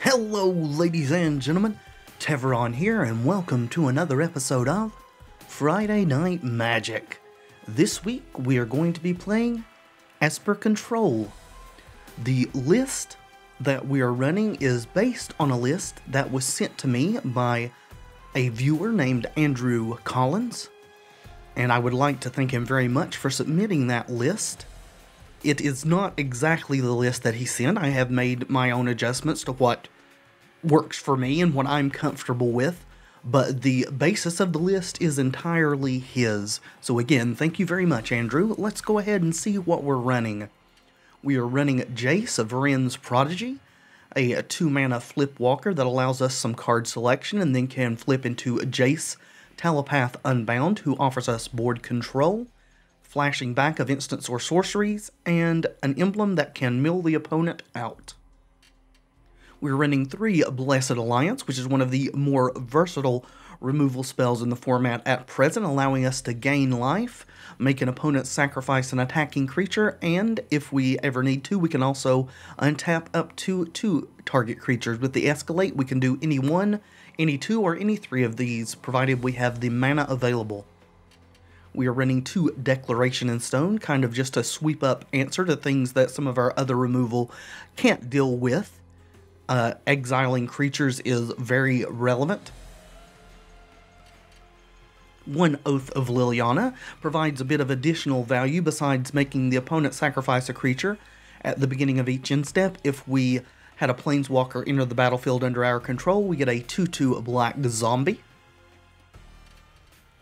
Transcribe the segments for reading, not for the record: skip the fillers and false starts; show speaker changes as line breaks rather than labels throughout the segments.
Hello ladies and gentlemen, Teveron here and welcome to another episode of Friday Night Magic. This week we are going to be playing Esper Control. The list that we are running is based on a list that was sent to me by a viewer named Andrew Collins, and I would like to thank him very much for submitting that list. It is not exactly the list that he sent. I have made my own adjustments to what works for me and what I'm comfortable with, but the basis of the list is entirely his. So again, thank you very much, Andrew. Let's go ahead and see what we're running. We are running Jace of Vryn's Prodigy, a 2-mana flip walker that allows us some card selection and then can flip into Jace Telepath Unbound, who offers us board control, flashing back of instants or sorceries, and an emblem that can mill the opponent out. We're running 3 Blessed Alliance, which is one of the more versatile removal spells in the format at present, allowing us to gain life, make an opponent sacrifice an attacking creature, and if we ever need to, we can also untap up to 2 target creatures. With the Escalate, we can do any 1, any 2, or any 3 of these, provided we have the mana available. We are running 2 Declaration in Stone, kind of just a sweep-up answer to things that some of our other removal can't deal with. Exiling creatures is very relevant. 1 Oath of Liliana provides a bit of additional value besides making the opponent sacrifice a creature at the beginning of each end step. If we had a Planeswalker enter the battlefield under our control, we get a 2/2 black zombie.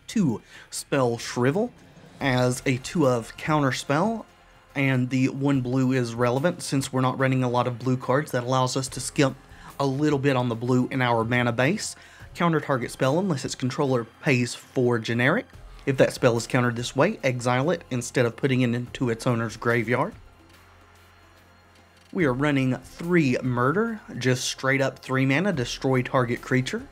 2 Spell Shrivel as a 2 of counter spell, and the 1 blue is relevant since we're not running a lot of blue cards. That allows us to skip a little bit on the blue in our mana base. Counter target spell unless its controller pays for generic. If that spell is countered this way, exile it instead of putting it into its owner's graveyard. We are running 3 Murder, just straight up 3 mana, destroy target creature.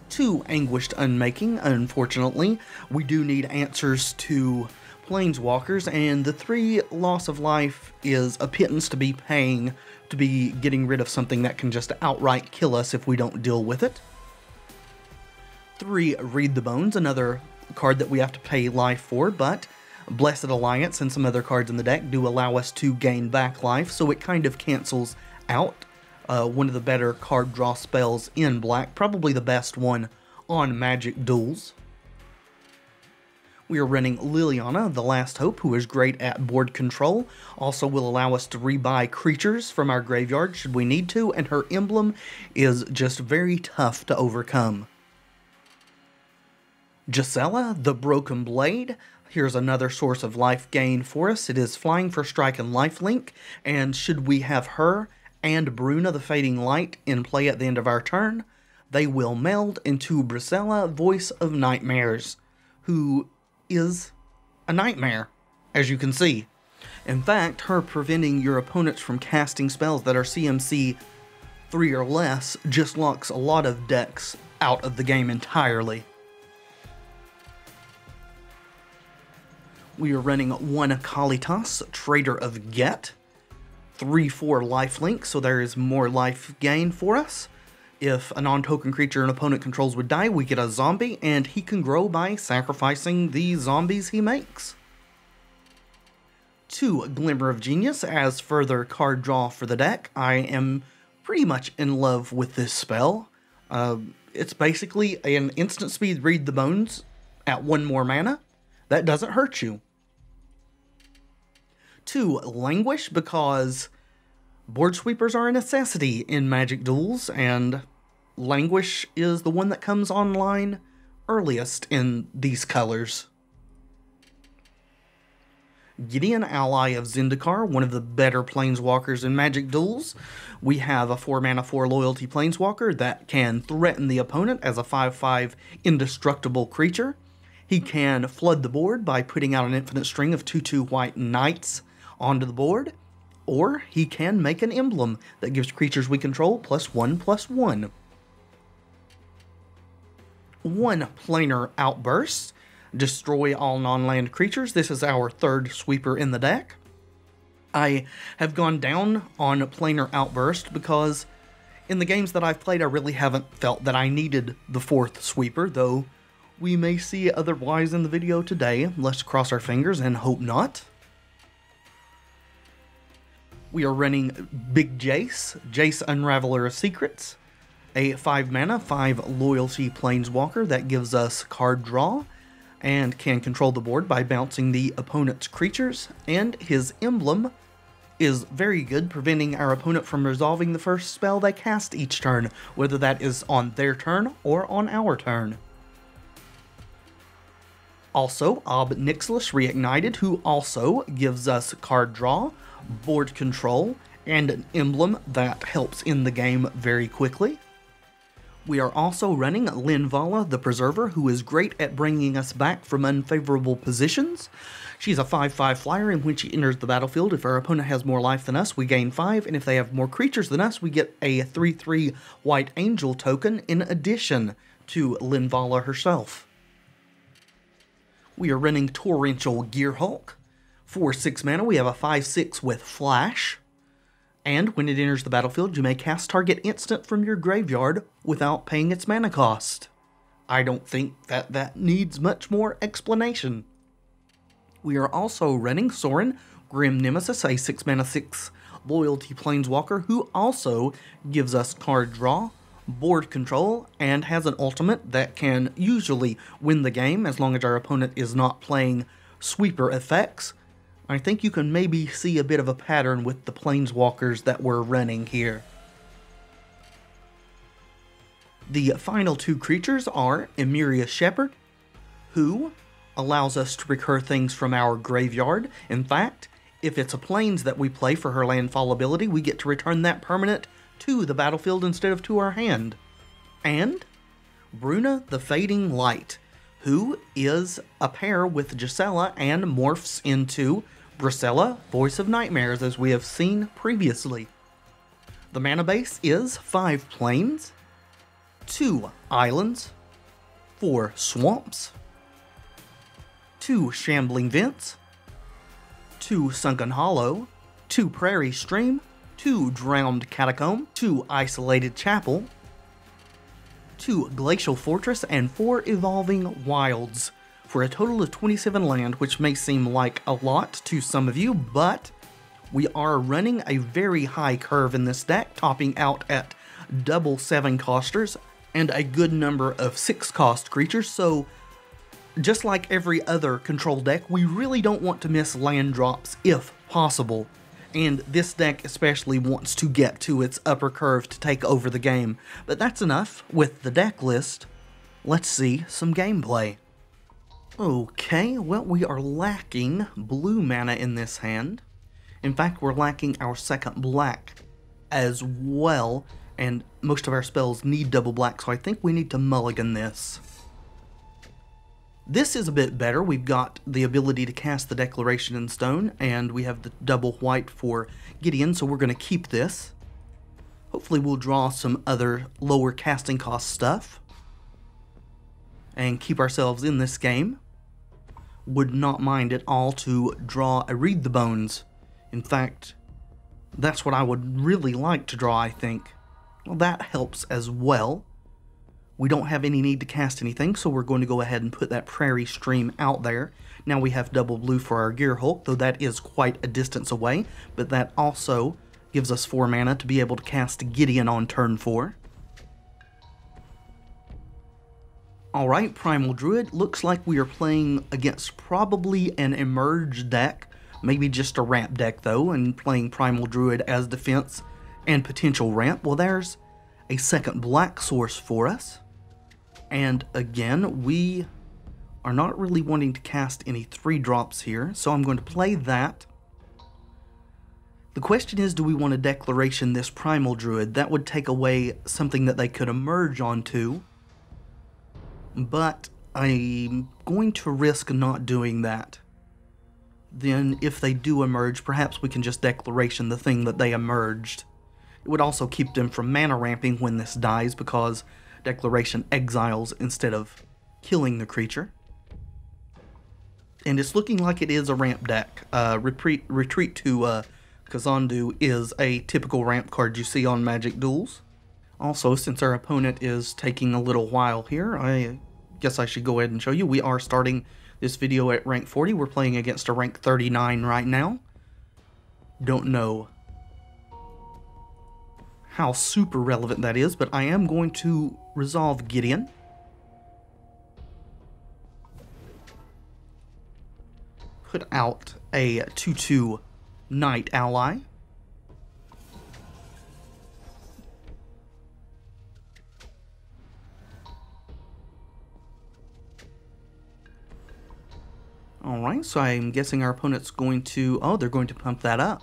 2 Anguished Unmaking. Unfortunately, we do need answers to Planeswalkers, and the 3 loss of life is a pittance to be paying to be getting rid of something that can just outright kill us if we don't deal with it. 3 Read the Bones, another card that we have to pay life for, but Blessed Alliance and some other cards in the deck do allow us to gain back life, so it kind of cancels out one of the better card draw spells in black, probably the best one on Magic Duels. We are running Liliana, the Last Hope, who is great at board control. Also will allow us to rebuy creatures from our graveyard should we need to, and her emblem is just very tough to overcome. Gisela, the Broken Blade. Here's another source of life gain for us. It is flying for strike and lifelink, and should we have her and Bruna, the Fading Light, in play at the end of our turn, they will meld into Gisela, Voice of Nightmares, who is a nightmare, as you can see. In fact, her preventing your opponents from casting spells that are CMC 3 or less just locks a lot of decks out of the game entirely. We are running 1 Kalitas, Traitor of Ghet, 3/4 lifelink, so there is more life gain for us. If a non-token creature an opponent controls would die, we get a zombie, and he can grow by sacrificing the zombies he makes. 2 Glimmer of Genius as further card draw for the deck. I am pretty much in love with this spell. It's basically an instant speed Read the Bones at 1 more mana. That doesn't hurt you. 2 Languish, because board sweepers are a necessity in Magic Duels, and Languish is the one that comes online earliest in these colors. Gideon, ally of Zendikar, one of the better Planeswalkers in Magic Duels. We have a 4 mana 4 loyalty Planeswalker that can threaten the opponent as a 5/5 indestructible creature. He can flood the board by putting out an infinite string of 2/2 white knights onto the board, or he can make an emblem that gives creatures we control +1/+1. 1 Planar Outburst, destroy all non-land creatures. This is our 3rd sweeper in the deck. I have gone down on Planar Outburst because In the games that I've played, I really haven't felt that I needed the 4th sweeper, though we may see otherwise in the video today. Let's cross our fingers and hope not. We are running Big Jace, Jace Unraveler of Secrets, a 5 mana, 5 loyalty planeswalker that gives us card draw and can control the board by bouncing the opponent's creatures, and his emblem is very good, preventing our opponent from resolving the first spell they cast each turn, whether that is on their turn or on our turn. Also, Ob Nixilis Reignited, who also gives us card draw, board control, and an emblem that helps in the game very quickly. We are also running Linvala the Preserver, who is great at bringing us back from unfavorable positions. She's a 5/5 flyer, and when she enters the battlefield, if our opponent has more life than us, we gain 5, and if they have more creatures than us, we get a 3/3 White Angel token in addition to Linvala herself. We are running Torrential Gearhulk. For 6 mana, we have a 5/6 with Flash, and when it enters the battlefield, you may cast target instant from your graveyard without paying its mana cost. I don't think that needs much more explanation. We are also running Sorin, Grim Nemesis, a 6 mana 6 loyalty planeswalker who also gives us card draw, board control, and has an ultimate that can usually win the game as long as our opponent is not playing sweeper effects. I think you can maybe see a bit of a pattern with the planeswalkers that we're running here. The final 2 creatures are Emeria Shepherd, who allows us to recur things from our graveyard. In fact, if it's a planes that we play for her landfall ability, we get to return that permanent to the battlefield instead of to our hand. And Bruna the Fading Light, who is a pair with Gisela and morphs into Bruna, Voice of Nightmares, as we have seen previously. The mana base is 5 plains, 2 islands, 4 swamps, 2 Shambling Vents, 2 Sunken Hollow, 2 Prairie Stream, 2 Drowned Catacomb, 2 Isolated Chapel, 2 Glacial Fortress, and 4 Evolving Wilds, for a total of 27 land, which may seem like a lot to some of you, but we are running a very high curve in this deck, topping out at double 7-costers and a good number of 6-cost creatures, so just like every other control deck, we really don't want to miss land drops if possible, and this deck especially wants to get to its upper curve to take over the game. But that's enough with the deck list. Let's see some gameplay. Okay, well, we are lacking blue mana in this hand. In fact, we're lacking our second black as well, and most of our spells need double black, so I think we need to mulligan this. This is a bit better. We've got the ability to cast the Declaration in Stone, and we have the double white for Gideon, so we're going to keep this. Hopefully we'll draw some other lower casting cost stuff and keep ourselves in this game. Would not mind at all to draw a Read the Bones. In fact, that's what I would really like to draw, I think. Well, that helps as well. We don't have any need to cast anything, so we're going to go ahead and put that Prairie Stream out there. Now we have double blue for our Gearhulk, though that is quite a distance away, but that also gives us 4 mana to be able to cast Gideon on turn 4. Alright, Primal Druid, looks like we are playing against probably an Emerge deck, maybe just a ramp deck though, and playing Primal Druid as defense and potential ramp. Well, there's a second black source for us. And again, we are not really wanting to cast any 3-drops here, so I'm going to play that. The question is, do we want to Declaration this Primal Druid? That would take away something that they could emerge onto, but I'm going to risk not doing that. Then if they do emerge, perhaps we can just Declaration the thing that they emerged. It would also keep them from mana ramping when this dies, because Declaration exiles instead of killing the creature. And it's looking like it is a ramp deck. Retreat to Kazandu is a typical ramp card you see on Magic Duels. Also, since our opponent is taking a little while here, I guess I should go ahead and show you. We are starting this video at rank 40. We're playing against a rank 39 right now. Don't know how super relevant that is, but I am going to resolve Gideon. Put out a 2/2 Knight ally. Alright, so I'm guessing our opponent's going to... Oh, they're going to pump that up.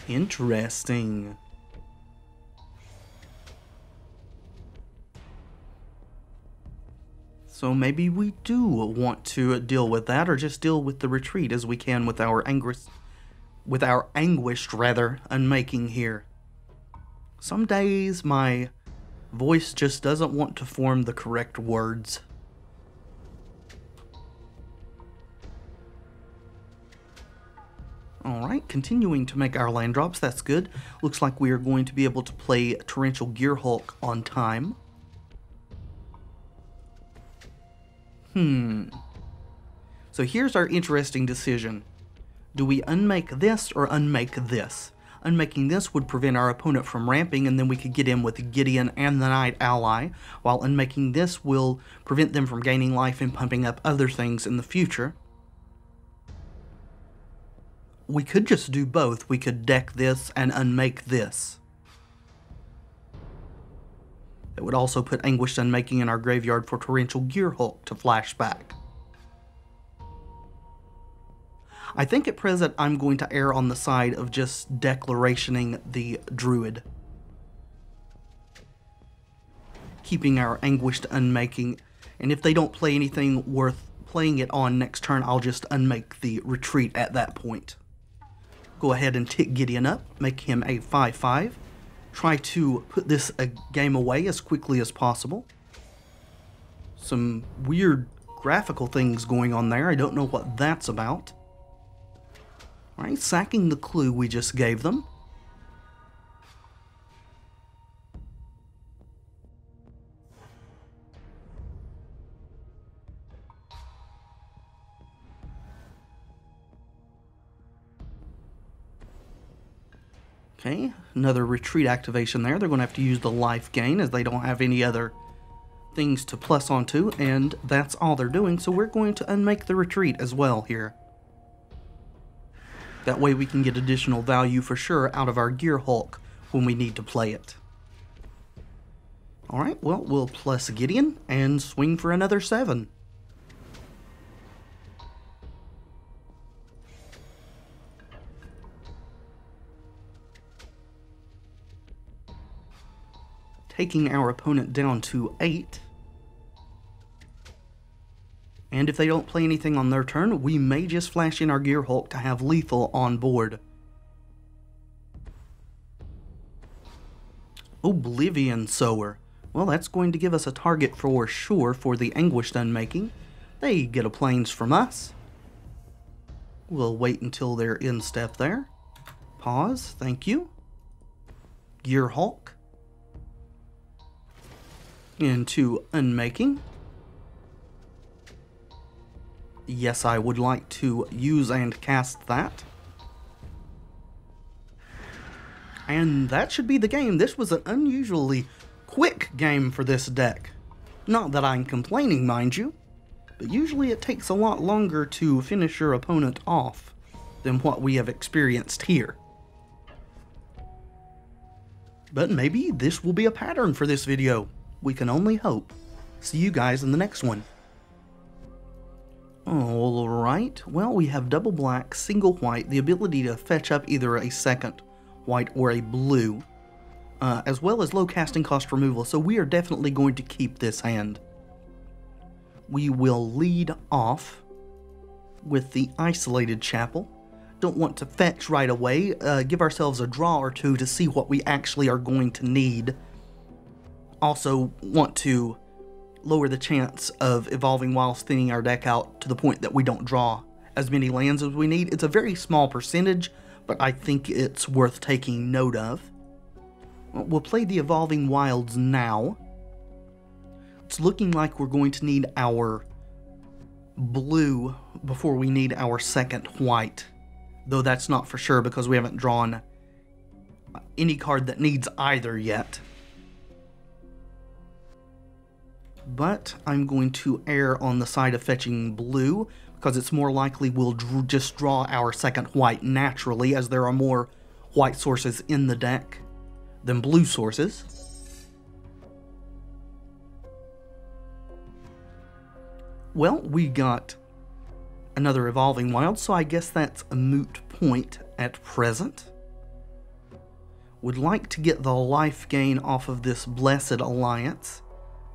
Interesting. So maybe we do want to deal with that, or just deal with the retreat as we can with our anguished unmaking here. Some days my voice just doesn't want to form the correct words. Alright, continuing to make our land drops, that's good. Looks like we are going to be able to play Torrential Gearhulk on time. So here's our interesting decision. Do we unmake this or unmake this? Unmaking this would prevent our opponent from ramping, and then we could get in with Gideon and the Knight ally, while unmaking this will prevent them from gaining life and pumping up other things in the future. We could just do both. We could deck this and unmake this. It would also put Anguished Unmaking in our graveyard for Torrential Gearhulk to flash back. I think at present I'm going to err on the side of just declarationing the Druid. Keeping our Anguished Unmaking, and if they don't play anything worth playing it on next turn, I'll just unmake the retreat at that point. Go ahead and tick Gideon up, make him a 5/5. Try to put this game away as quickly as possible. Some weird graphical things going on there. I don't know what that's about. Alright, sacking the clue we just gave them. Okay, another retreat activation there. They're going to have to use the life gain as they don't have any other things to plus onto, and that's all they're doing, so we're going to unmake the retreat as well here. That way we can get additional value for sure out of our Gearhulk when we need to play it. Alright, well, we'll plus Gideon and swing for another 7. Taking our opponent down to 8. And if they don't play anything on their turn, we may just flash in our Gearhulk to have lethal on board. Oblivion Sower. Well, that's going to give us a target for sure for the Anguished Unmaking. They get a Plains from us. We'll wait until they're in step there. Pause, thank you. Gearhulk. Into Unmaking. Yes, I would like to use and cast that. And that should be the game. This was an unusually quick game for this deck. Not that I'm complaining, mind you, but usually it takes a lot longer to finish your opponent off than what we have experienced here. But maybe this will be a pattern for this video. We can only hope. See you guys in the next one. Alright, well, we have double black, single white, the ability to fetch up either a second white or a blue, as well as low casting cost removal, so we are definitely going to keep this hand. We will lead off with the Isolated Chapel. Don't want to fetch right away, give ourselves a draw or two to see what we actually are going to need. Also want to lower the chance of evolving whilst thinning our deck out to the point that we don't draw as many lands as we need. It's a very small percentage, but I think it's worth taking note of. We'll play the Evolving Wilds now. It's looking like we're going to need our blue before we need our second white. Though that's not for sure because we haven't drawn any card that needs either yet. But I'm going to err on the side of fetching blue because it's more likely we'll just draw our second white naturally, as there are more white sources in the deck than blue sources. Well, we got another Evolving Wild, so I guess that's a moot point at present. Would like to get the life gain off of this Blessed Alliance.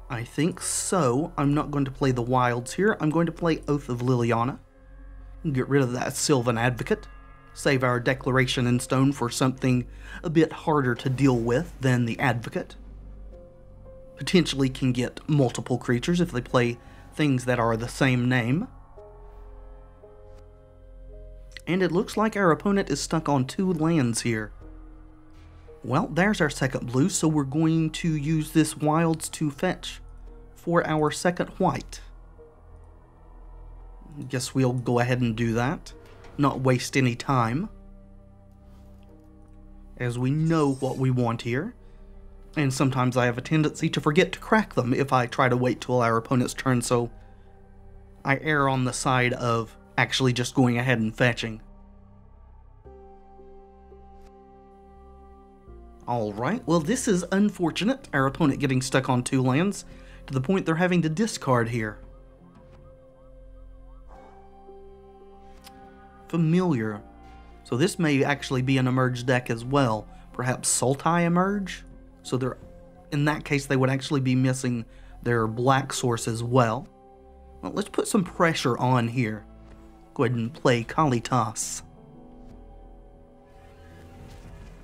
I think so. I'm not going to play the Wilds here. I'm going to play Oath of Liliana. Get rid of that Sylvan Advocate. Save our Declaration in Stone for something a bit harder to deal with than the Advocate. Potentially can get multiple creatures if they play things that are the same name. And it looks like our opponent is stuck on 2 lands here. Well, there's our second blue, so we're going to use this Wilds to fetch for our second white. Guess we'll go ahead and do that. Not waste any time, as we know what we want here. And sometimes I have a tendency to forget to crack them if I try to wait till our opponent's turn, so I err on the side of actually just going ahead and fetching. Alright, well this is unfortunate, our opponent getting stuck on 2 lands, to the point they're having to discard here. Familiar. So this may actually be an Emerge deck as well. Perhaps Sultai Emerge? So they're, in that case they would actually be missing their black source as well. Well, let's put some pressure on here. Go ahead and play Kalitas.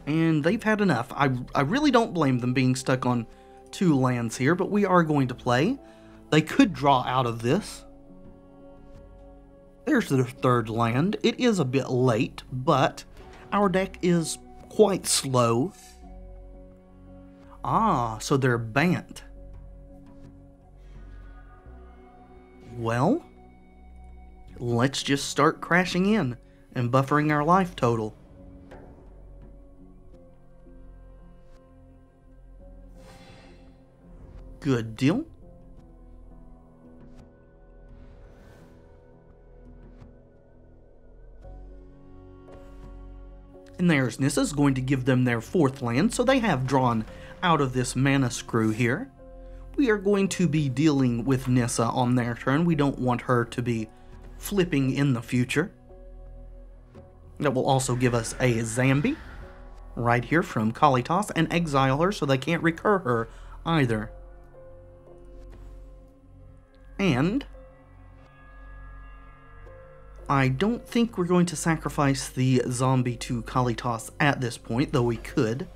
And they've had enough. I really don't blame them being stuck on 2 lands here, but we are going to play. They could draw out of this. There's their 3rd land. It is a bit late, but our deck is quite slow. Ah, so they're Bant. Well, let's just start crashing in and buffering our life total. Good deal. And there's Nissa's going to give them their 4th land, so they have drawn out of this mana screw here. We are going to be dealing with Nissa on their turn. We don't want her to be flipping in the future. That will also give us a Zambi right here from Kalitas and exile her so they can't recur her either. And I don't think we're going to sacrifice the zombie to Kalitas at this point, though we could,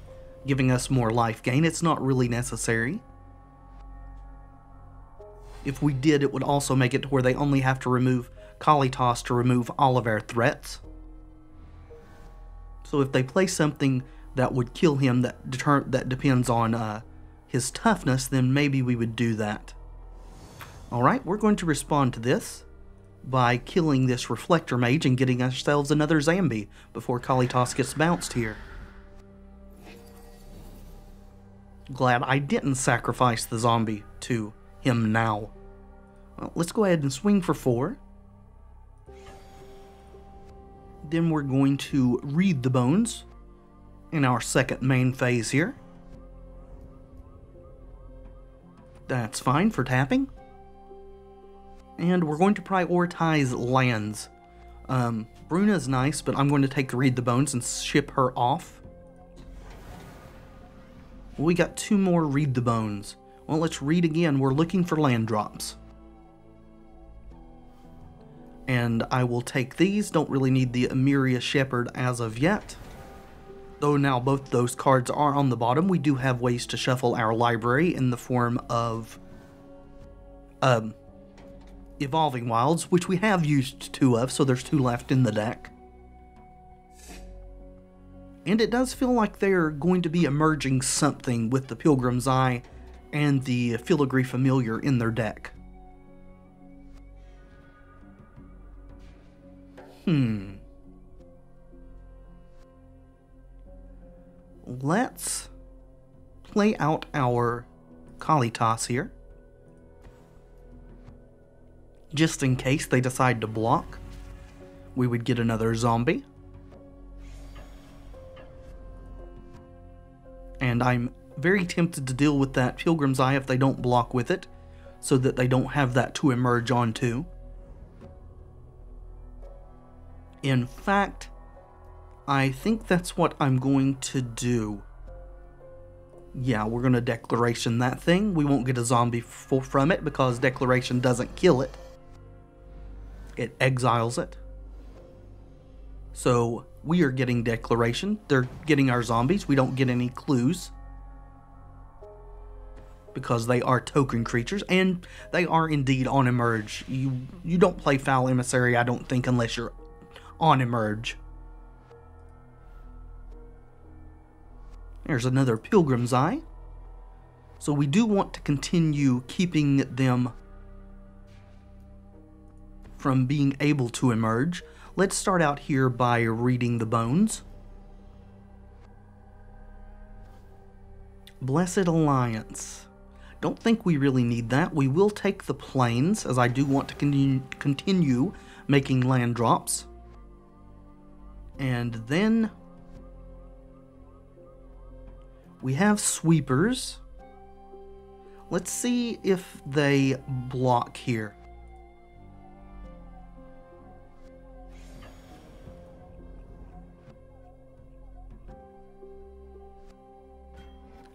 giving us more life gain. It's not really necessary. If we did, it would also make it to where they only have to remove Kalitas to remove all of our threats. So if they play something that would kill him that depends on his toughness, then maybe we would do that. Alright, we're going to respond to this by killing this Reflector Mage and getting ourselves another Zambi before Kalitas gets bounced here. Glad I didn't sacrifice the zombie to him now. Well, let's go ahead and swing for 4. Then we're going to read the bones in our second main phase here. That's fine for tapping. And we're going to prioritize lands. Bruna's nice, but I'm going to take the Read the Bones and ship her off. We got 2 more Read the Bones. Well, let's read again. We're looking for land drops. And I will take these. Don't really need the Emeria Shepherd as of yet. Though now both those cards are on the bottom, we do have ways to shuffle our library in the form of Evolving Wilds, which we have used 2 of, so there's 2 left in the deck. And it does feel like they're going to be emerging something with the Pilgrim's Eye and the Filigree Familiar in their deck. Let's play out our Kalitas here, just in case they decide to block. We would get another zombie. And I'm very tempted to deal with that Pilgrim's Eye if they don't block with it, so that they don't have that to emerge onto. In fact, I think that's what I'm going to do. Yeah, we're going to Declaration that thing. We won't get a zombie from it because Declaration doesn't kill it. It exiles it. So we are getting Declaration. They're getting our zombies. We don't get any clues, because they are token creatures, and they are indeed on Emerge. You don't play Foul Emissary, I don't think, unless you're on Emerge. There's another Pilgrim's Eye. So we do want to continue keeping them from being able to emerge. Let's start out here by reading the bones. Blessed Alliance. Don't think we really need that. We will take the plains, as I do want to continue making land drops. And then we have sweepers. Let's see if they block here.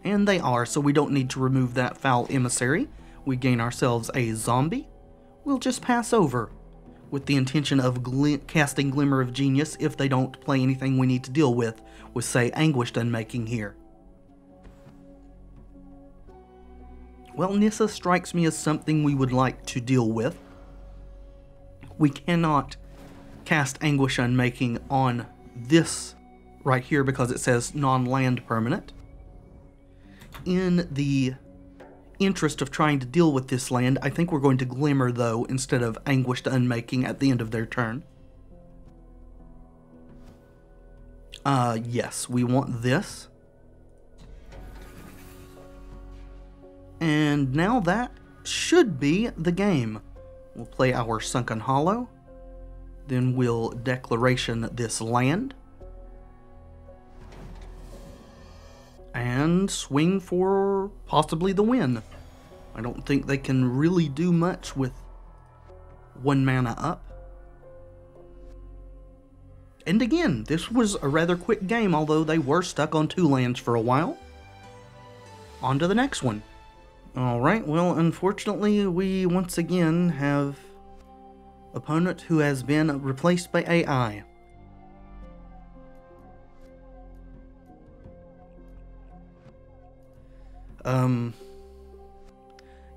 And they are, so we don't need to remove that Foul Emissary. We gain ourselves a zombie. We'll just pass over, with the intention of casting Glimmer of Genius if they don't play anything we need to deal with say, Anguished Unmaking here. Well, Nissa strikes me as something we would like to deal with. We cannot cast Anguished Unmaking on this right here because it says non-land permanent. In the interest of trying to deal with this land, I think we're going to Glimmer, though, instead of Anguished Unmaking at the end of their turn. Yes, we want this. And now that should be the game. We'll play our Sunken Hollow. Then we'll Declaration this land. And swing for possibly the win. I don't think they can really do much with 1 mana up. And again, this was a rather quick game, although they were stuck on 2 lands for a while. On to the next one. Alright, well, unfortunately, we once again have opponent who has been replaced by AI.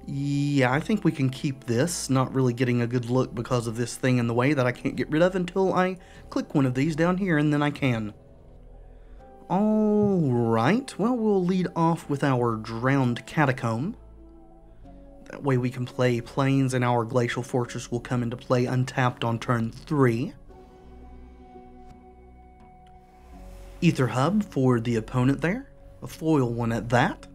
Yeah, I think we can keep this. Not really getting a good look because of this thing in the way that I can't get rid of until I click one of these down here, and then I can. Alright, well, we'll lead off with our Drowned Catacomb. That way we can play Plains, and our Glacial Fortress will come into play untapped on turn 3. Ether Hub for the opponent there. A foil one at that.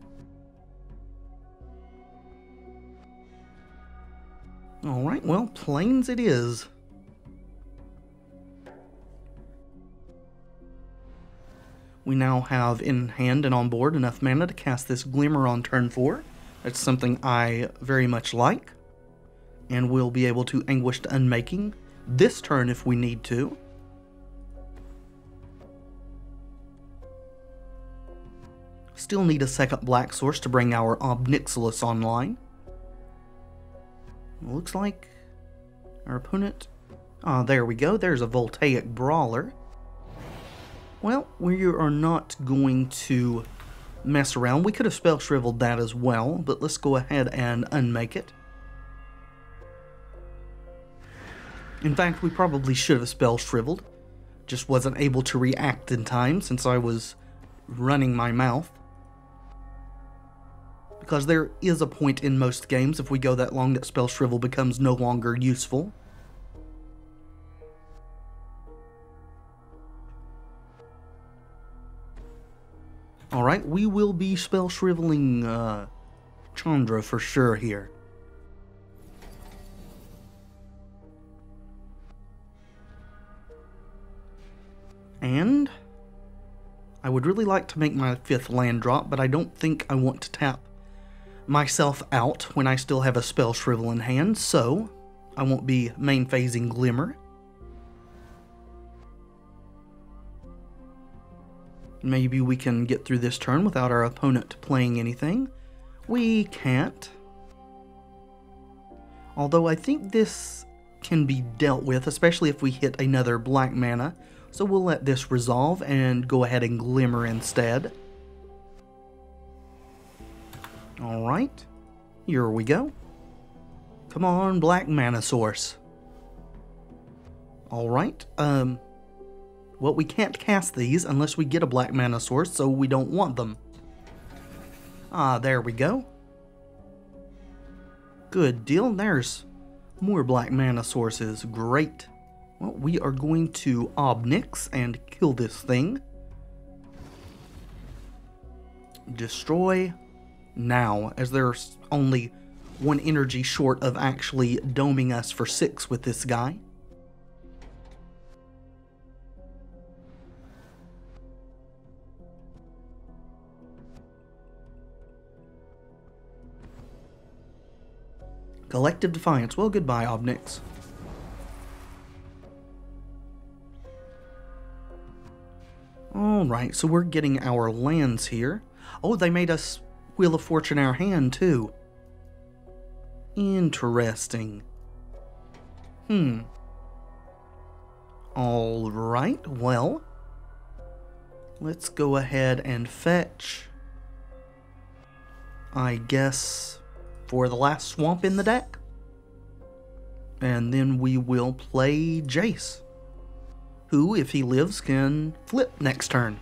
Alright, well, Plains it is. We now have in hand and on board enough mana to cast this Glimmer on turn 4. That's something I very much like. And we'll be able to Anguished Unmaking this turn if we need to. Still need a second black source to bring our Ob Nixilis online. Looks like our opponent... Ah, there we go. There's a Voltaic Brawler. Well, we are not going to mess around. We could have Spell Shriveled that as well, but let's go ahead and unmake it. In fact, we probably should have Spell Shriveled, Just wasn't able to react in time since I was running my mouth. Because there is a point in most games, if we go that long, that Spell Shrivel becomes no longer useful. Alright, we will be Spell Shriveling Chandra for sure here. And I would really like to make my 5th land drop, but I don't think I want to tap myself out when I still have a Spell Shrivel in hand, so I won't be main phasing Glimmer. Maybe we can get through this turn without our opponent playing anything. We can't. Although I think this can be dealt with, especially if we hit another black mana. So we'll let this resolve and go ahead and Glimmer instead. Alright, here we go. Come on, black mana source. Alright, well, we can't cast these unless we get a black mana source, so we don't want them. Ah, there we go. Good deal, there's more black mana sources, great. Well, we are going to Ob Nix and kill this thing. Destroy now, as there's only 1 energy short of actually doming us for 6 with this guy. Collective Defiance. Well, goodbye, Ob Nix. Alright, so we're getting our lands here. Oh, they made us Wheel of Fortune our hand, too. Interesting. Alright, well, let's go ahead and fetch, I guess, for the last swamp in the deck. And then we will play Jace, who, if he lives, can flip next turn.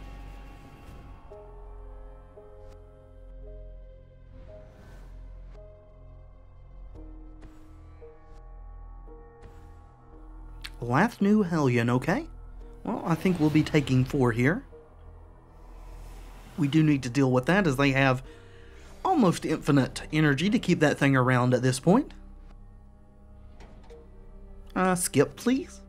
Lathnu Hellion, okay. Well, I think we'll be taking 4 here. We do need to deal with that, as they have almost infinite energy to keep that thing around at this point. Skip, please.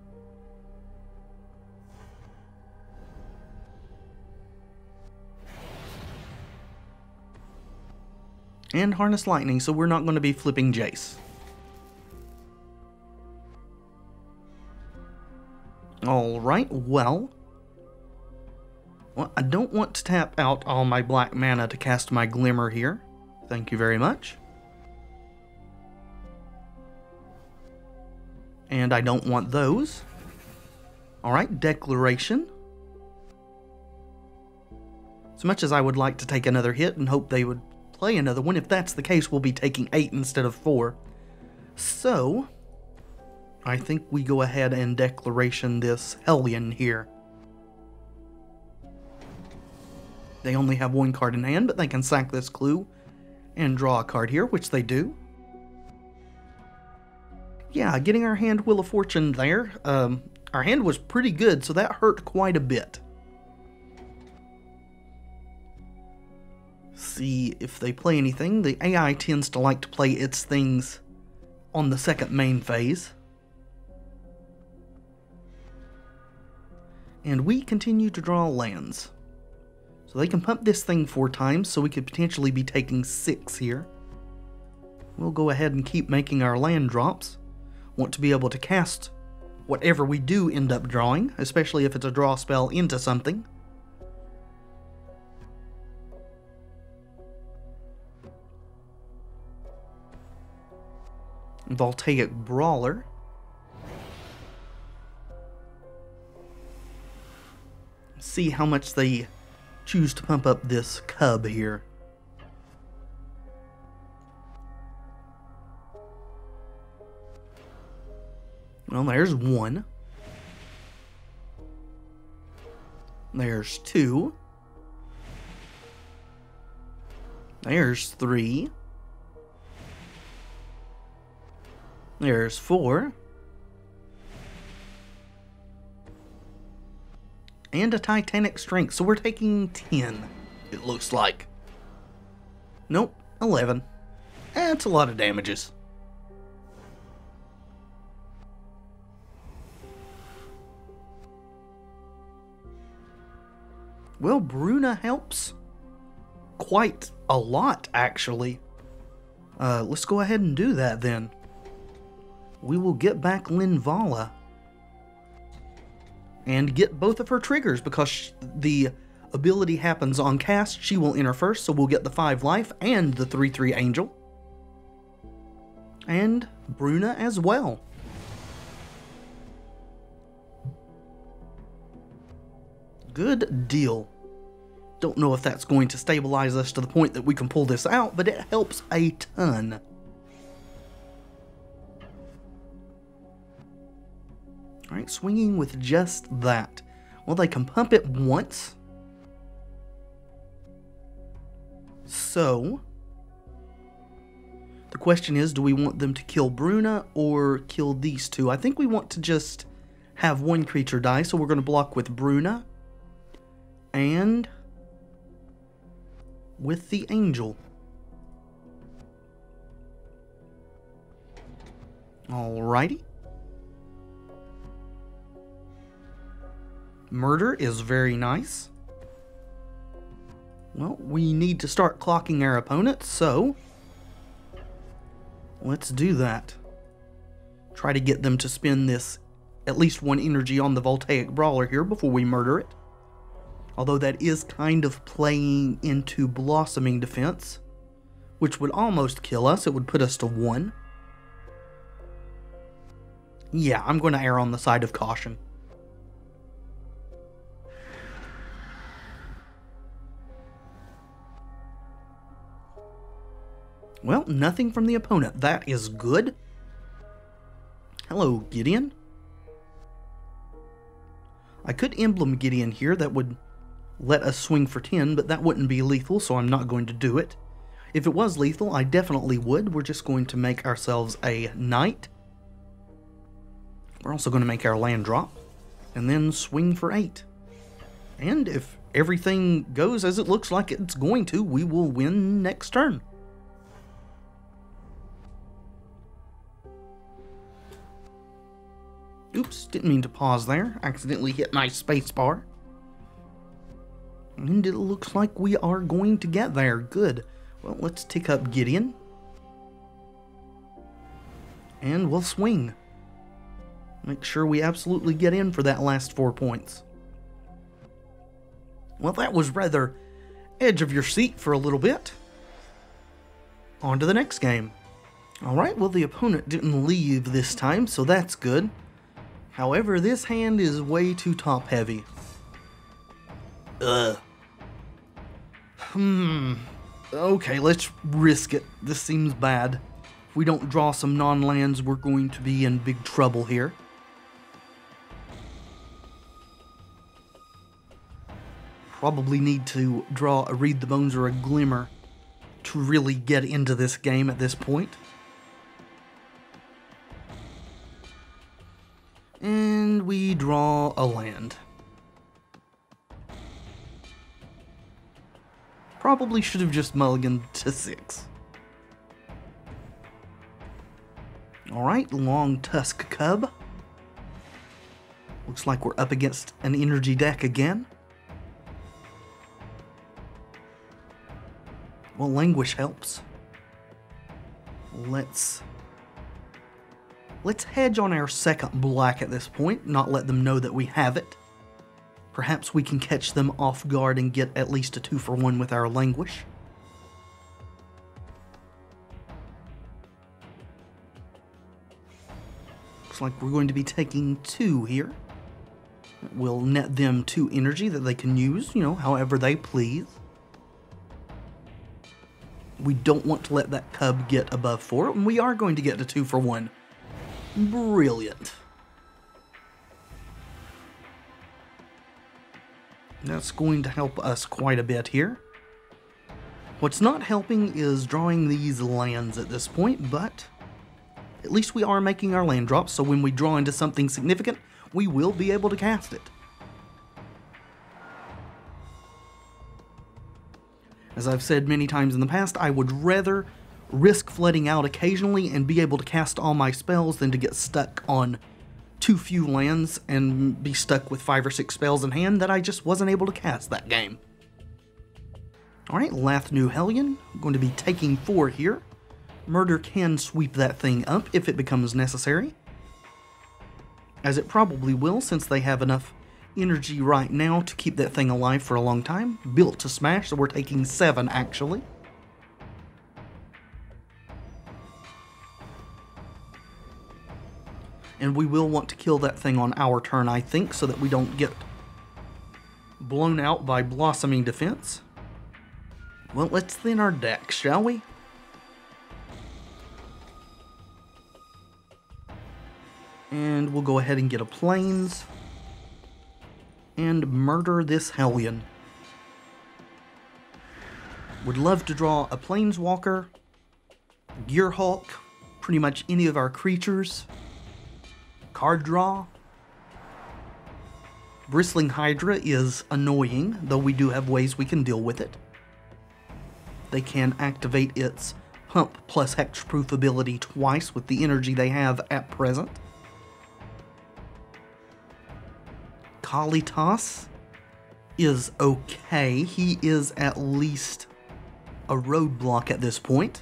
And Harness Lightning, so we're not going to be flipping Jace. Alright, well, I don't want to tap out all my black mana to cast my Glimmer here. Thank you very much. And I don't want those. Alright, Declaration. As much as I would like to take another hit and hope they would play another one, if that's the case, we'll be taking 8 instead of 4. So I think we go ahead and Declaration this Hellion here. They only have 1 card in hand, but they can sack this clue and draw a card here, which they do. Yeah, getting our hand Wheel of Fortune there. Our hand was pretty good, so that hurt quite a bit. See if they play anything. The AI tends to like to play its things on the second main phase. And we continue to draw lands. So they can pump this thing 4 times, so we could potentially be taking 6 here. We'll go ahead and keep making our land drops. Want to be able to cast whatever we do end up drawing, especially if it's a draw spell into something. Voltaic Brawler. See how much they choose to pump up this cub here. Well, there's 1. There's 2. There's 3. There's 4. And a Titanic Strength, so we're taking 10, it looks like. Nope, 11. That's a lot of damages. Well, Bruna helps quite a lot, actually. Let's go ahead and do that then. We will get back Linvala and get both of her triggers, because the ability happens on cast. She will enter first, so we'll get the 5 life and the 3/3 angel. And Bruna as well. Good deal. Don't know if that's going to stabilize us to the point that we can pull this out, but it helps a ton. Alright, swinging with just that. Well, they can pump it once. So, the question is, do we want them to kill Bruna or kill these two? I think we want to just have one creature die, so we're going to block with Bruna and with the angel. Alrighty. Murder is very nice. Well, we need to start clocking our opponents, so let's do that. Try to get them to spend this at least 1 energy on the Voltaic Brawler here before we murder it. Although that is kind of playing into Blossoming Defense, which would almost kill us. It would put us to 1. Yeah, I'm going to err on the side of caution. Well, nothing from the opponent. That is good. Hello, Gideon. I could emblem Gideon here. That would let us swing for 10, but that wouldn't be lethal, so I'm not going to do it. If it was lethal, I definitely would. We're just going to make ourselves a knight. We're also going to make our land drop, and then swing for 8. And if everything goes as it looks like it's going to, we will win next turn. Oops, didn't mean to pause there. Accidentally hit my space bar. And it looks like we are going to get there. Good. Well, let's tick up Gideon. And we'll swing. Make sure we absolutely get in for that last 4 points. Well, that was rather edge of your seat for a little bit. On to the next game. Alright, well, the opponent didn't leave this time, so that's good. However, this hand is way too top-heavy. Okay, let's risk it. This seems bad. If we don't draw some non-lands, we're going to be in big trouble here. Probably need to draw a Read the Bones or a Glimmer to really get into this game at this point. And we draw a land. Probably should have just mulliganed to 6. Alright, Long Tusk Cub. Looks like we're up against an energy deck again. Well, Languish helps. Let's hedge on our second black at this point, not let them know that we have it. Perhaps we can catch them off guard and get at least a 2-for-1 with our Languish. Looks like we're going to be taking 2 here. We'll net them 2 energy that they can use, however they please. We don't want to let that cub get above 4, and we are going to get to 2-for-1. Brilliant. That's going to help us quite a bit here. What's not helping is drawing these lands at this point, but at least we are making our land drops, so when we draw into something significant, we will be able to cast it. As I've said many times in the past, I would rather risk flooding out occasionally and be able to cast all my spells than to get stuck on too few lands and be stuck with 5 or 6 spells in hand that I just wasn't able to cast that game. Alright, Lathnu Hellion, I'm going to be taking 4 here. Murder can sweep that thing up if it becomes necessary, as it probably will since they have enough energy right now to keep that thing alive for a long time. Built to smash, so we're taking 7 actually. And we will want to kill that thing on our turn, I think, so that we don't get blown out by Blossoming Defense. Well, let's thin our deck, shall we? And we'll go ahead and get a Plains and murder this Hellion. Would love to draw a Planeswalker, Gearhulk, pretty much any of our creatures. Card draw. Bristling Hydra is annoying, though we do have ways we can deal with it. They can activate its Pump plus Hexproof ability twice with the energy they have at present. Kalitas is okay. He is at least a roadblock at this point.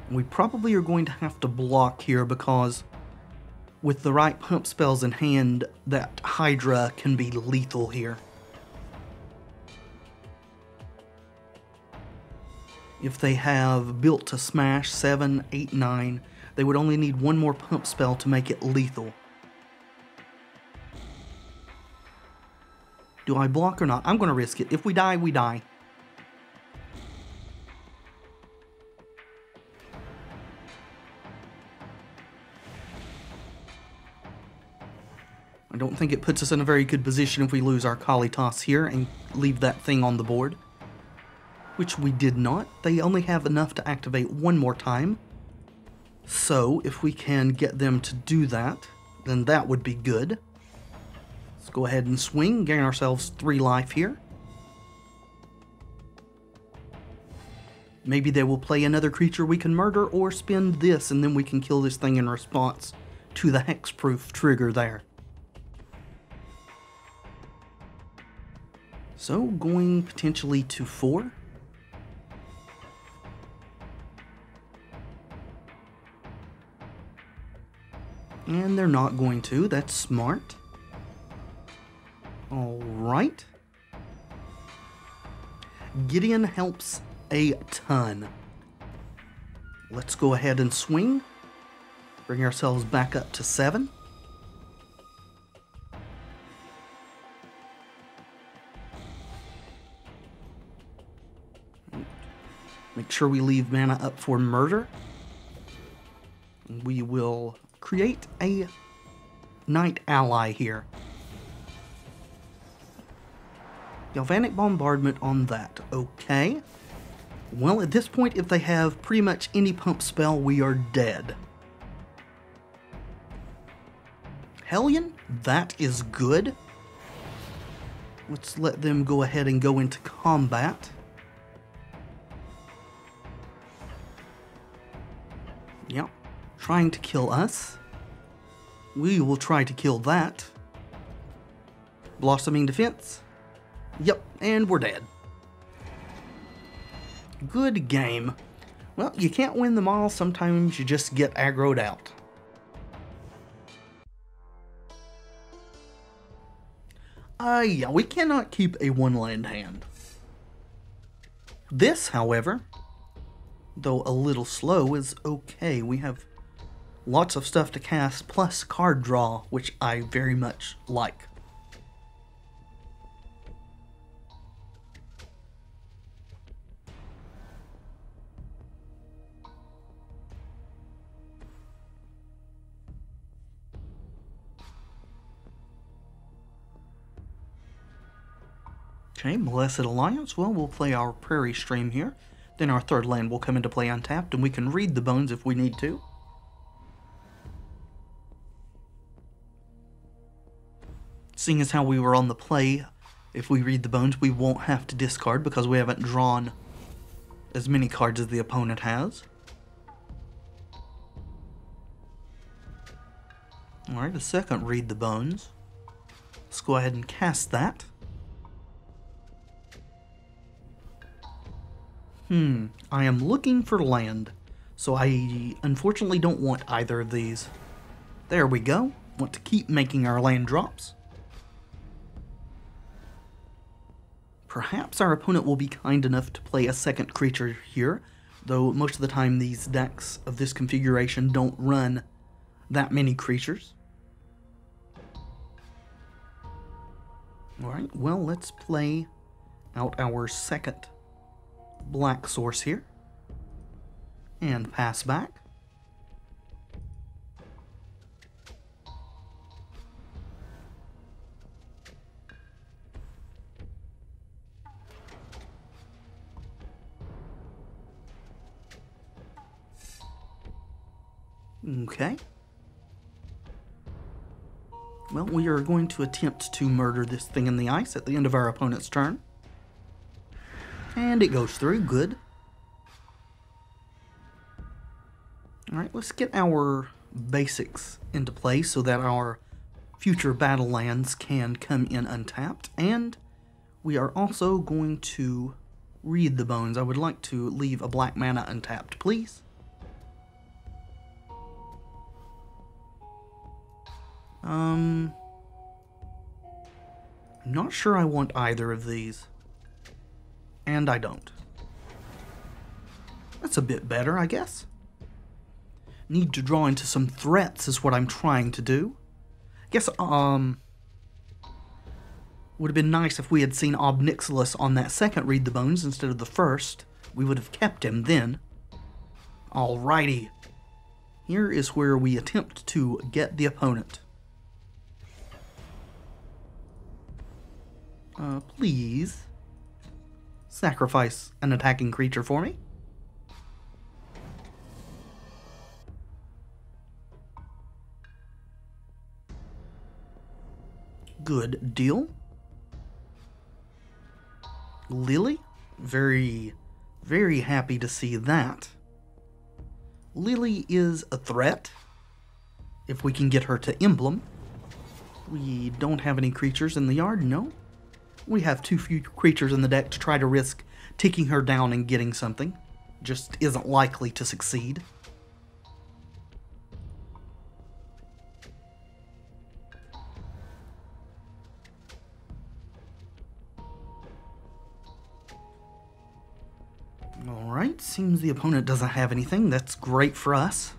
We probably are going to have to block here because with the right pump spells in hand, that Hydra can be lethal here. If they have built to smash 7, 8, 9, they would only need 1 more pump spell to make it lethal. Do I block or not? I'm going to risk it. If we die, we die. I don't think it puts us in a very good position if we lose our Kalitas here and leave that thing on the board. Which we did not. They only have enough to activate 1 more time. So, if we can get them to do that, then that would be good. Let's go ahead and swing, gain ourselves 3 life here. Maybe they will play another creature we can murder, or spend this, and then we can kill this thing in response to the hexproof trigger there. So, going potentially to 4. And they're not going to. That's smart. Alright. Gideon helps a ton. Let's go ahead and swing. Bring ourselves back up to 7. Make sure we leave mana up for murder. We will create a knight ally here. Galvanic Bombardment on that. Okay. Well, at this point, if they have pretty much any pump spell, we are dead. Hellion, that is good. Let's let them go ahead and go into combat. Yep. Trying to kill us. We will try to kill that. Blossoming Defense. Yep, and we're dead. Good game. Well, you can't win them all. Sometimes you just get aggroed out. Yeah, we cannot keep a 1-land hand. This, however, though a little slow, is okay. We have lots of stuff to cast, plus card draw, which I very much like. Okay, Blessed Alliance. Well, we'll play our Prairie Stream here. Then our third land will come into play untapped, and we can read the bones if we need to. Seeing as how we were on the play, if we read the bones, we won't have to discard because we haven't drawn as many cards as the opponent has. Alright, the second read the bones. Let's go ahead and cast that. I am looking for land, so I unfortunately don't want either of these. There we go. Want to keep making our land drops. Perhaps our opponent will be kind enough to play a second creature here, though most of the time these decks of this configuration don't run that many creatures. Alright, well, let's play out our second black source here and pass back. Okay. Well, we are going to attempt to murder this thing in the ice at the end of our opponent's turn. And it goes through. Good. Alright, let's get our basics into play so that our future battle lands can come in untapped. And we are also going to read the bones. I would like to leave a black mana untapped, please. I'm not sure I want either of these. And I don't. That's a bit better, I guess. Need to draw into some threats is what I'm trying to do. I guess, would have been nice if we had seen Ob Nixilis on that second Read the Bones instead of the first. We would have kept him then. Alrighty. Here is where we attempt to get the opponent. Please sacrifice an attacking creature for me. Good deal. Lily, very, very happy to see that. Lily is a threat, if we can get her to emblem. We don't have any creatures in the yard, no. We have too few creatures in the deck to try to risk taking her down and getting something. Just isn't likely to succeed. Alright, seems the opponent doesn't have anything. That's great for us.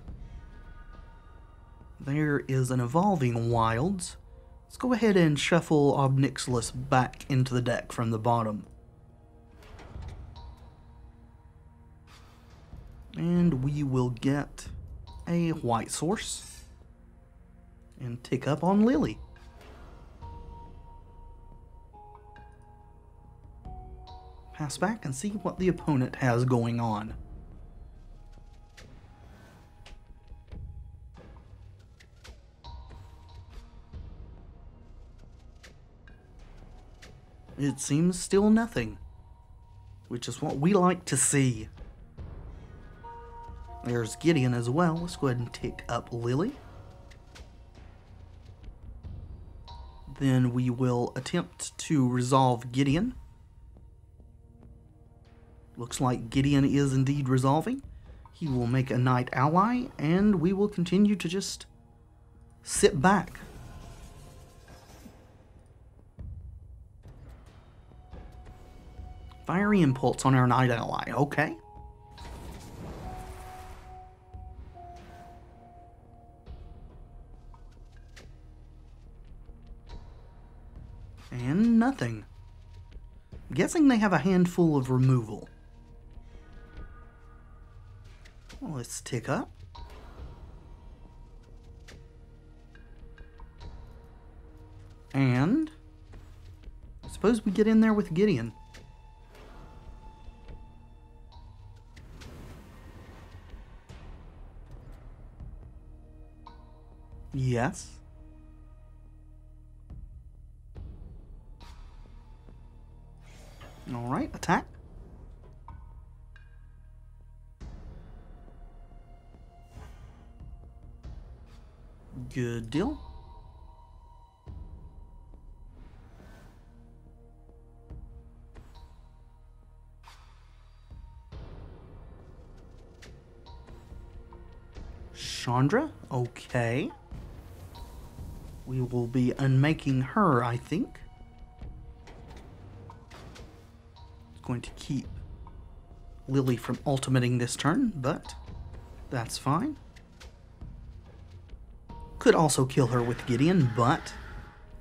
There is an Evolving Wilds. Let's go ahead and shuffle Ob Nixilis back into the deck from the bottom. And we will get a white source and tick up on Lily. Pass back and see what the opponent has going on. It seems still nothing, which is what we like to see. There's Gideon as well. Let's go ahead and tick up Lily. Then we will attempt to resolve Gideon. Looks like Gideon is indeed resolving. He will make a Knight ally, and we will continue to just sit back. Fiery Impulse on our Knight ally, okay. And nothing. I'm guessing they have a handful of removal. Well, let's tick up. And suppose we get in there with Gideon. Yes. Alright, attack. Good deal. Chandra, okay. We will be unmaking her, I think. It's going to keep Lily from ultimating this turn, but that's fine. Could also kill her with Gideon, but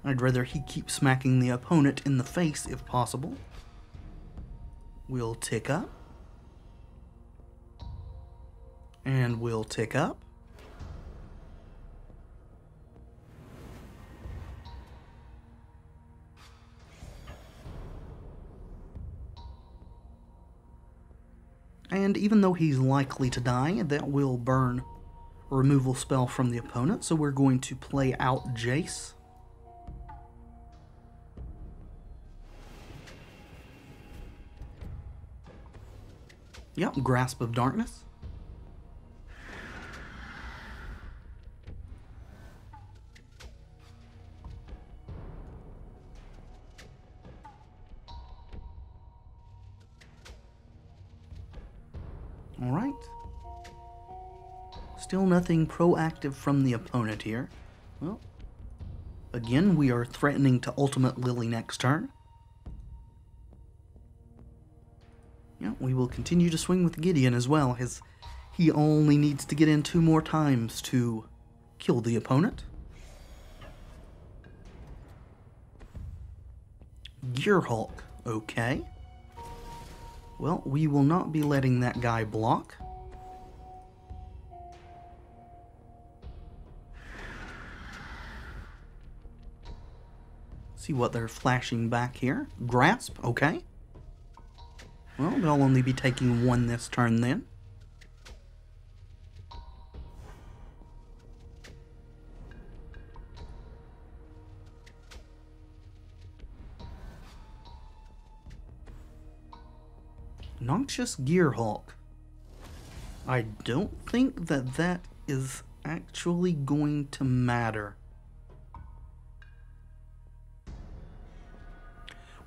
I'd rather he keep smacking the opponent in the face if possible. We'll tick up. And we'll tick up. And even though he's likely to die, that will burn a removal spell from the opponent, so we're going to play out Jace. Yep, Grasp of Darkness. Alright. Still nothing proactive from the opponent here. Well, again, we are threatening to ultimate Lily next turn. Yeah, we will continue to swing with Gideon as well, as he only needs to get in 2 more times to kill the opponent. Gearhulk, okay. Well, we will not be letting that guy block. See what they're flashing back here. Grasp, okay. Well, they'll only be taking 1 this turn then. Noxious Gearhulk. I don't think that that is actually going to matter.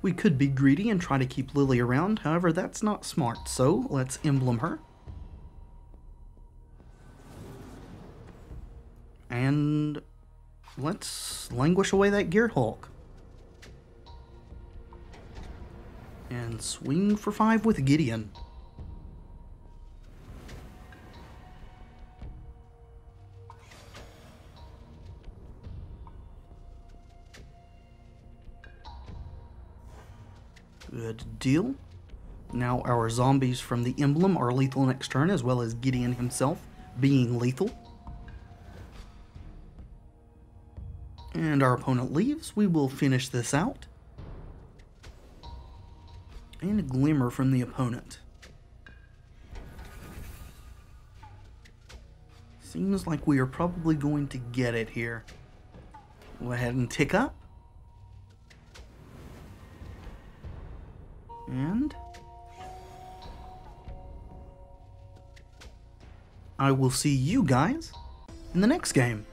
We could be greedy and try to keep Lily around, however that's not smart, so let's emblem her. And let's languish away that Gearhulk. And swing for 5 with Gideon. Good deal. Now our zombies from the emblem are lethal next turn, as well as Gideon himself being lethal. And our opponent leaves. We will finish this out. And a Glimmer from the opponent. Seems like we are probably going to get it here. Go ahead and tick up. And I will see you guys in the next game.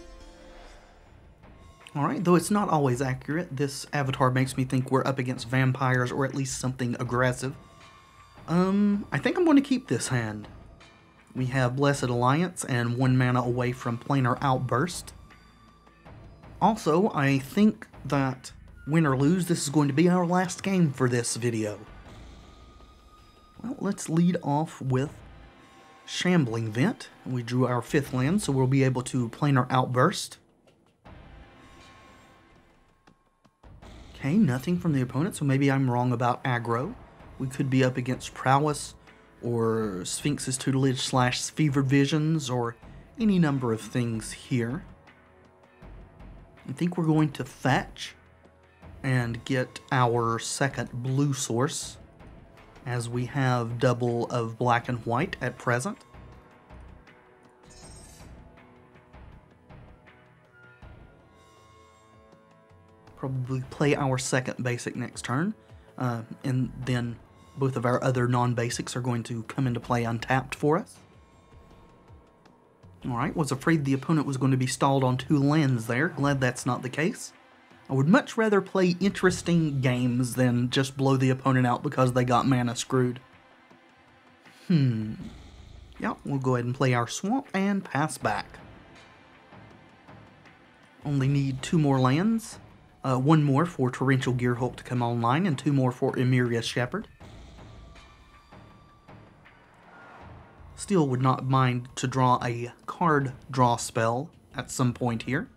Alright, though it's not always accurate, this avatar makes me think we're up against vampires or at least something aggressive. I think I'm going to keep this hand. We have Blessed Alliance and 1 mana away from Planar Outburst. Also, I think that win or lose, this is going to be our last game for this video. Well, let's lead off with Shambling Vent. We drew our 5th land, so we'll be able to Planar Outburst. Okay, nothing from the opponent, so maybe I'm wrong about aggro. We could be up against Prowess, or Sphinx's Tutelage / Fevered Visions, or any number of things here. I think we're going to fetch, and get our second blue source, as we have double of black and white at present. Probably play our second basic next turn, and then both of our other non-basics are going to come into play untapped for us. Alright, was afraid the opponent was going to be stalled on 2 lands there. Glad that's not the case. I would much rather play interesting games than just blow the opponent out because they got mana screwed. Yeah, we'll go ahead and play our swamp and pass back. Only need 2 more lands. 1 more for Torrential Gearhulk to come online, and 2 more for Emeria Shepherd. Still would not mind to draw a card draw spell at some point here.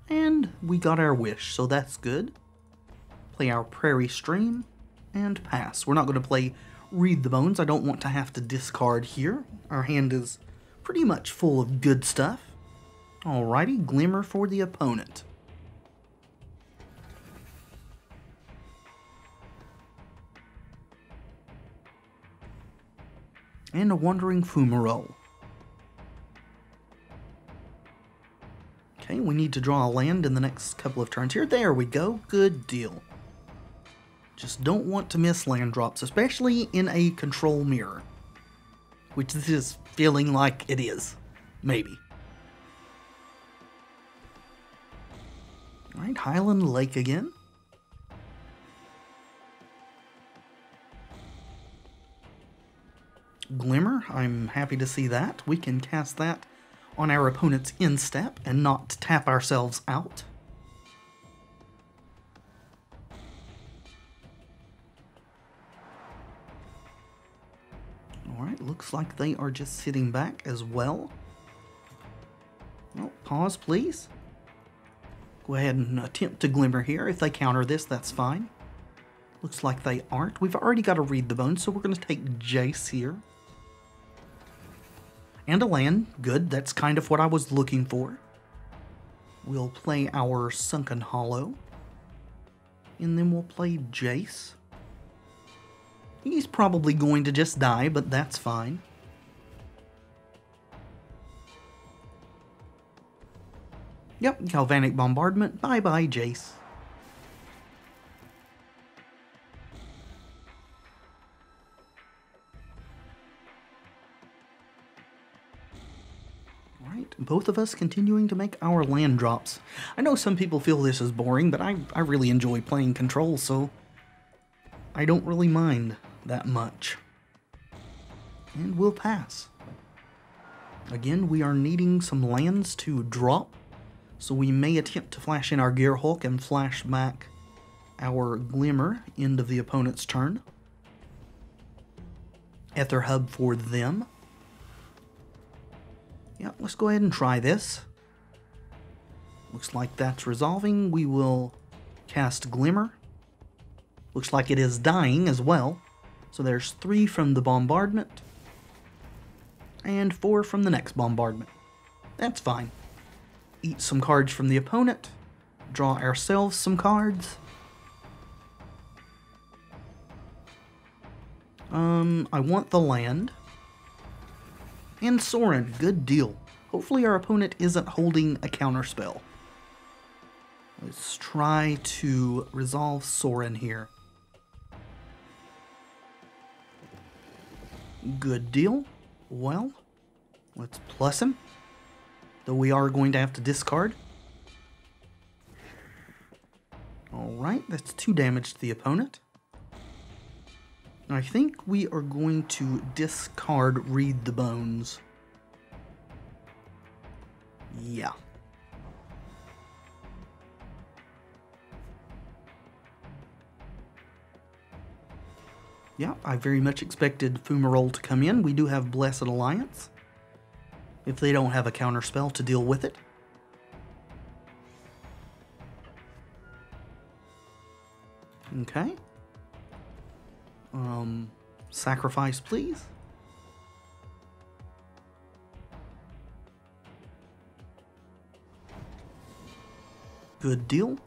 And we got our wish, so that's good. Play our Prairie Stream and pass. We're not going to play Read the Bones. I don't want to have to discard here. Our hand is pretty much full of good stuff. Alrighty, Glimmer for the opponent. And a Wandering Fumarole. Okay, we need to draw a land in the next couple of turns here. There we go. Good deal. Just don't want to miss land drops, especially in a control mirror. Which this is feeling like it is. Maybe. Alright, Highland Lake again. Glimmer, I'm happy to see that. We can cast that on our opponent's instep and not tap ourselves out. Alright, looks like they are just sitting back as well. Oh, pause, please. Go ahead and attempt to Glimmer here. If they counter this, that's fine. Looks like they aren't. We've already got to Read the Bones, so we're going to take Jace here. And a land. Good. That's kind of what I was looking for. We'll play our Sunken Hollow. And then we'll play Jace. He's probably going to just die, but that's fine. Yep, Galvanic Bombardment. Bye-bye, Jace. Alright, both of us continuing to make our land drops. I know some people feel this is boring, but I really enjoy playing Control, so I don't really mind that much. And we'll pass. Again, we are needing some lands to drop, so we may attempt to flash in our Gearhulk and flash back our Glimmer end of the opponent's turn. Ether Hub for them. Yeah, let's go ahead and try this. Looks like that's resolving. We will cast Glimmer. Looks like it is dying as well. So there's 3 from the bombardment. And 4 from the next bombardment. That's fine. Eat some cards from the opponent. Draw ourselves some cards. I want the land. And Sorin, good deal. Hopefully our opponent isn't holding a counterspell. Let's try to resolve Sorin here. Good deal. Well, let's plus him. Though we are going to have to discard. Alright, that's 2 damage to the opponent. I think we are going to discard Read the Bones. Yeah. Yeah, I very much expected Fumarole to come in. We do have Blessed Alliance, if they don't have a counterspell to deal with it. Okay. Sacrifice, please. Good deal.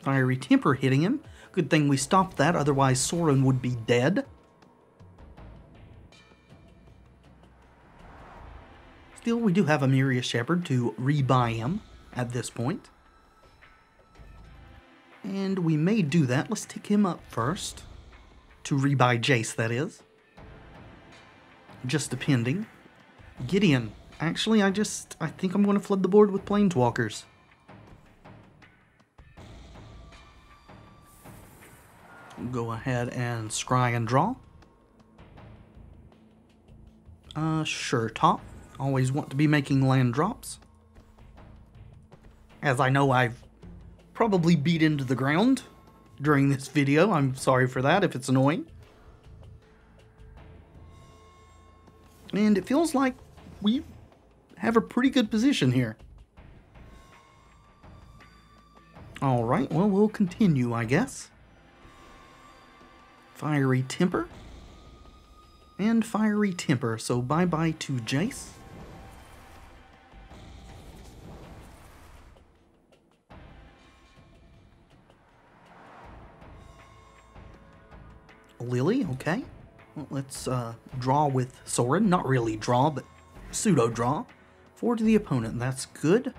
Fiery Temper hitting him. Good thing we stopped that, otherwise Sorin would be dead. Still, we do have Emeria Shepherd to rebuy him at this point. And we may do that. Let's take him up first. To rebuy Jace, that is. Just depending. Gideon. Actually, I think I'm going to flood the board with Planeswalkers. Go ahead and scry and draw. Sure, top. Always want to be making land drops. As I know I've probably beat into the ground during this video. I'm sorry for that if it's annoying. And it feels like we have a pretty good position here. Alright, well, we'll continue, I guess. Fiery Temper. And Fiery Temper, so bye-bye to Jace. Lily, okay. Well, let's draw with Sorin. Not really draw, but pseudo-draw. 4 to the opponent, that's good.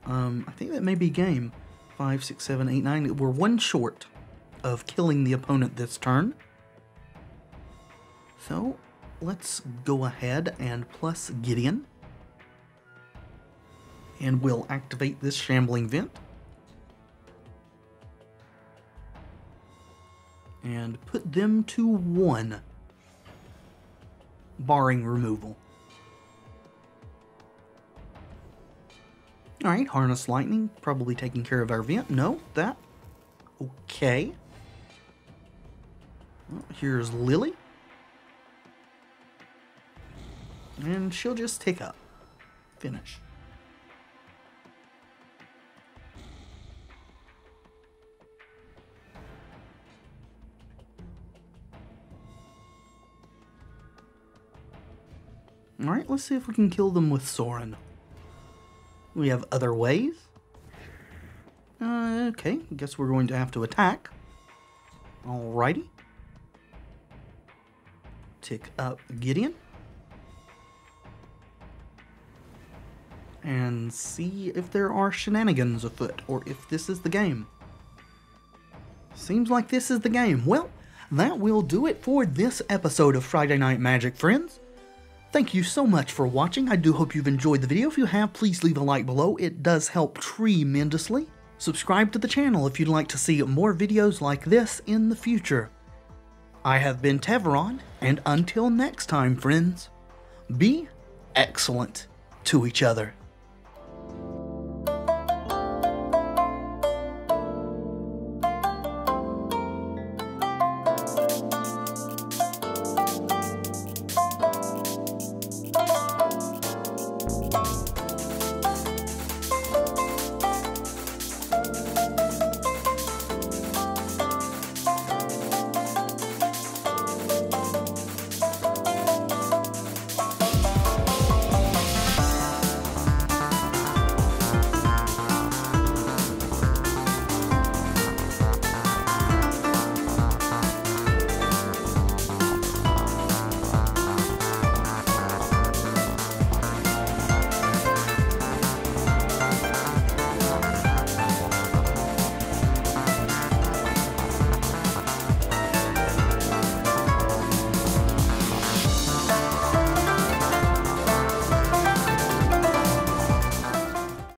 I think that may be game. 5, 6, 7, 8, 9. We're 1 short of killing the opponent this turn. So, let's go ahead and plus Gideon. And we'll activate this Shambling Vent. And put them to 1. Barring removal. Alright, Harness Lightning, probably taking care of our vent. No, that. Okay. Well, here's Lily. And she'll just take up. Finish. Alright, let's see if we can kill them with Sorin. We have other ways. Okay, guess we're going to have to attack. Alrighty. Tick up Gideon. And see if there are shenanigans afoot, or if this is the game. Seems like this is the game. Well, that will do it for this episode of Friday Night Magic, friends. Thank you so much for watching. I do hope you've enjoyed the video. If you have, please leave a like below. It does help tremendously. Subscribe to the channel if you'd like to see more videos like this in the future. I have been Teveron, and until next time, friends, be excellent to each other.